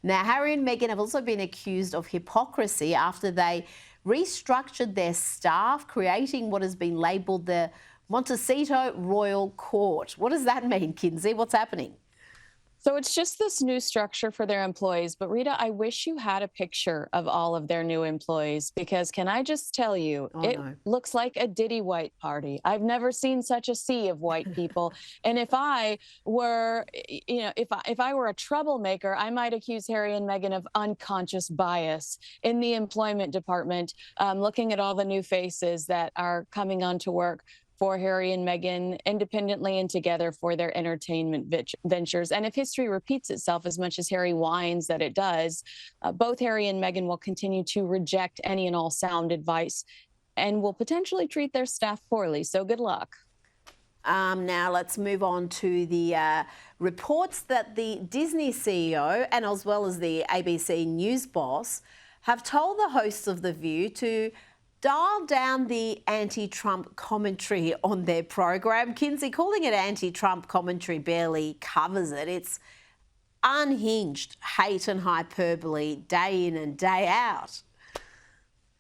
Now, Harry and Meghan have also been accused of hypocrisy after they restructured their staff, creating what has been labelled the Montecito Royal Court. What does that mean, Kinsey? What's happening? So it's just this new structure for their employees. But Rita, I wish you had a picture of all of their new employees because can I just tell you, Oh, it no. looks like a Diddy white party. I've never seen such a sea of white people. And if I were, if I were a troublemaker, I might accuse Harry and Meghan of unconscious bias in the employment department, looking at all the new faces that are coming onto work for Harry and Meghan independently and together for their entertainment ventures. And if history repeats itself as much as Harry whines that it does, both Harry and Meghan will continue to reject any and all sound advice and will potentially treat their staff poorly. So good luck. Now let's move on to the reports that the Disney CEO and as well as the ABC News boss have told the hosts of The View to dial down the anti-Trump commentary on their program. Kinsey, calling it anti-Trump commentary barely covers it. It's unhinged hate and hyperbole day in and day out.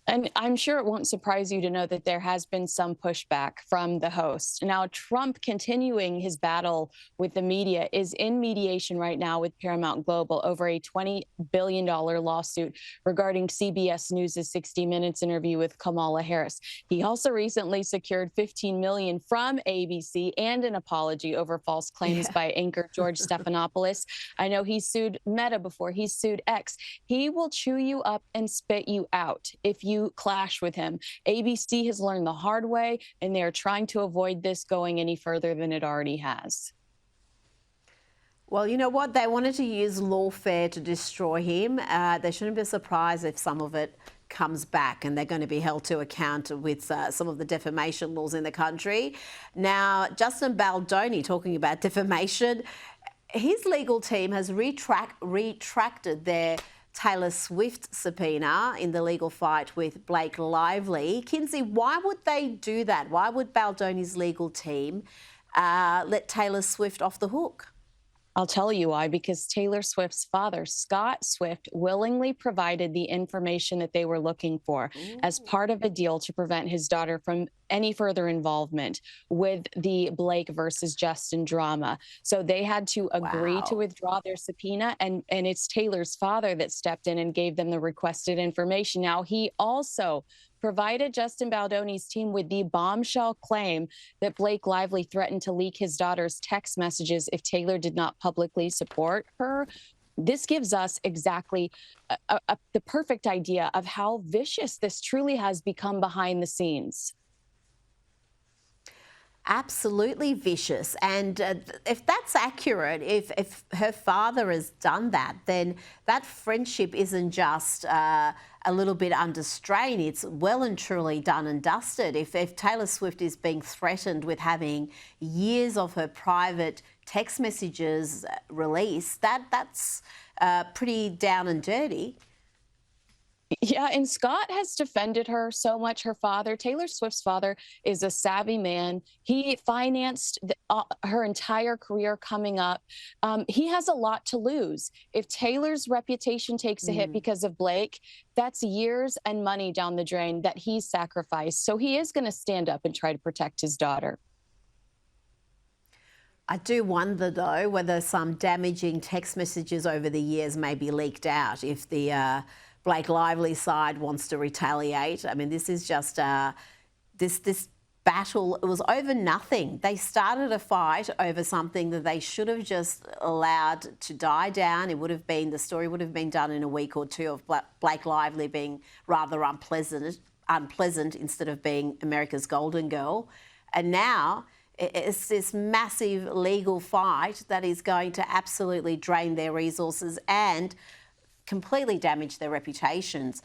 And I'm sure it won't surprise you to know that there has been some pushback from the host. Now, Trump continuing his battle with the media is in mediation right now with Paramount Global over a $20 billion lawsuit regarding CBS News' 60 Minutes interview with Kamala Harris. He also recently secured $15 million from ABC and an apology over false claims by anchor George Stephanopoulos. I know he sued Meta before, he sued X. He will chew you up and spit you out if you clash with him. ABC has learned the hard way, and they are trying to avoid this going any further than it already has. Well, you know what? They wanted to use lawfare to destroy him. They shouldn't be surprised if some of it comes back and they're going to be held to account with some of the defamation laws in the country. Now, Justin Baldoni, talking about defamation, his legal team has retracted their Taylor Swift subpoena in the legal fight with Blake Lively. Kinsey, why would they do that? Why would Baldoni's legal team let Taylor Swift off the hook? I'll tell you why, because Taylor Swift's father, Scott Swift, willingly provided the information that they were looking for as part of a deal to prevent his daughter from any further involvement with the Blake versus Justin drama. So they had to agree to Wow. withdraw their subpoena, and it's Taylor's father that stepped in and gave them the requested information. Now, he also provided Justin Baldoni's team with the bombshell claim that Blake Lively threatened to leak his daughter's text messages if Taylor did not publicly support her. This gives us exactly the perfect idea of how vicious this truly has become behind the scenes. Absolutely vicious. And if that's accurate, if her father has done that, then that friendship isn't just a little bit under strain. It's well and truly done and dusted. If Taylor Swift is being threatened with having years of her private text messages released, that's pretty down and dirty. Yeah, and Scott has defended her so much. Her father, Taylor Swift's father, is a savvy man. He financed her entire career coming up. He has a lot to lose. If Taylor's reputation takes a hit because of Blake, that's years and money down the drain that he's sacrificed. So he is going to stand up and try to protect his daughter. I do wonder, though, whether some damaging text messages over the years may be leaked out if the Blake Lively side wants to retaliate. I mean, this is just this battle. It was over nothing. They started a fight over something that they should have just allowed to die down. The story would have been done in a week or two of Blake Lively being rather unpleasant instead of being America's golden girl. And now it's this massive legal fight that is going to absolutely drain their resources and completely damage their reputations.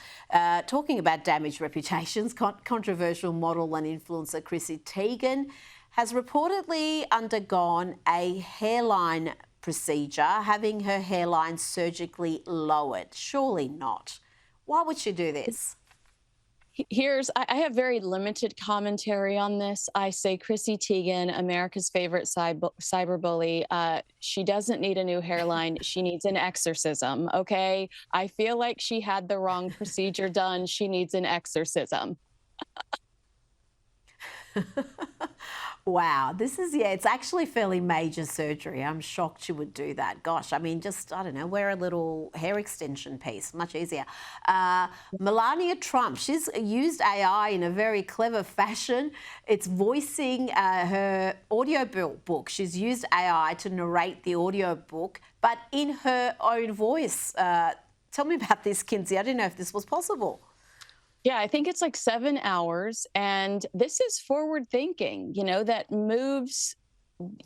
Talking about damaged reputations, controversial model and influencer Chrissy Teigen has reportedly undergone a hairline procedure, having her hairline surgically lowered. Surely not. Why would she do this? I have very limited commentary on this. I say Chrissy Teigen, America's favorite cyberbully. She doesn't need a new hairline. She needs an exorcism. Okay. I feel like she had the wrong procedure done. She needs an exorcism. Wow, this is, yeah, it's actually fairly major surgery. I'm shocked she would do that. Gosh, I mean, just, I don't know, wear a little hair extension piece, much easier. Melania Trump, she's used AI in a very clever fashion. It's voicing her audio book. She's used AI to narrate the audio book, but in her own voice. Tell me about this, Kinsey. I didn't know if this was possible. Yeah, I think it's like 7 hours. And this is forward thinking, that moves.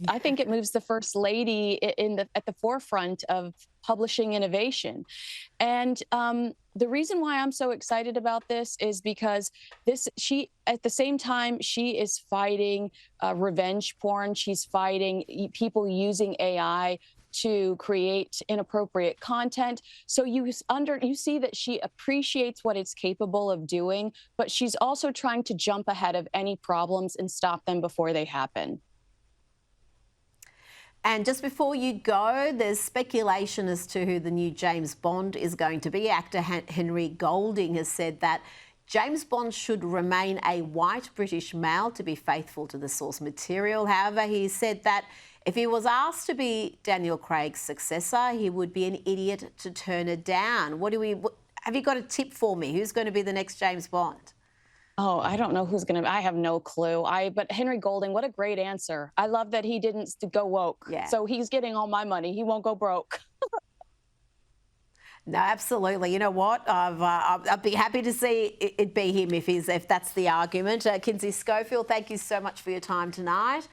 I think it moves the first lady at the forefront of publishing innovation. And the reason why I'm so excited about this is because she at the same time she is fighting revenge porn. She's fighting people using AI to create inappropriate content. So you see that she appreciates what it's capable of doing, but she's also trying to jump ahead of any problems and stop them before they happen. And just before you go, there's speculation as to who the new James Bond is going to be. Actor Henry Golding has said that James Bond should remain a white British male to be faithful to the source material. However, he said that if he was asked to be Daniel Craig's successor, he would be an idiot to turn it down. Have you got a tip for me? Who's going to be the next James Bond? Oh, I don't know who's going to. I have no clue. But Henry Golding, what a great answer. I love that he didn't go woke. Yeah. So he's getting all my money. He won't go broke. No, absolutely. You know what? I'd be happy to see it be him if that's the argument. Kinsey Schofield, thank you so much for your time tonight.